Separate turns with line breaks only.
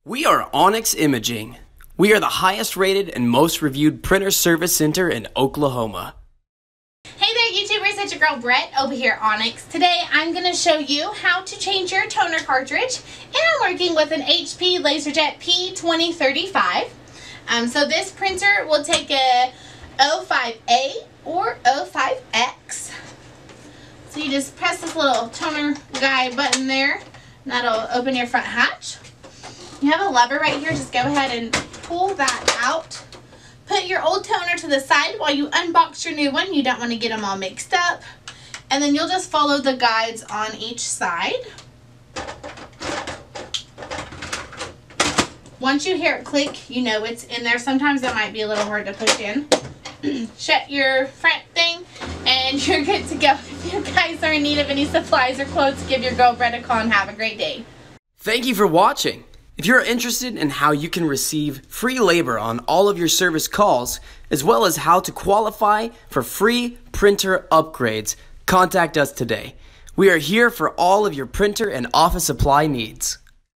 We are Onyx Imaging. We are the highest rated and most reviewed printer service center in Oklahoma.
Hey there YouTubers, it's your girl Brett over here at Onyx. Today I'm going to show you how to change your toner cartridge, and I'm working with an HP Laserjet P-2035. So this printer will take a 05A or 05X. So you just press this little toner guy button there, and that'll open your front hatch. You have a lever right here, just go ahead and pull that out. Put your old toner to the side while you unbox your new one. You don't want to get them all mixed up. And then you'll just follow the guides on each side. Once you hear it click, you know it's in there. Sometimes it might be a little hard to push in. Shut your front thing and you're good to go. If you guys are in need of any supplies or quotes, give your girl Brett a call and have a great day.
Thank you for watching. If you're interested in how you can receive free labor on all of your service calls, as well as how to qualify for free printer upgrades, contact us today. We are here for all of your printer and office supply needs.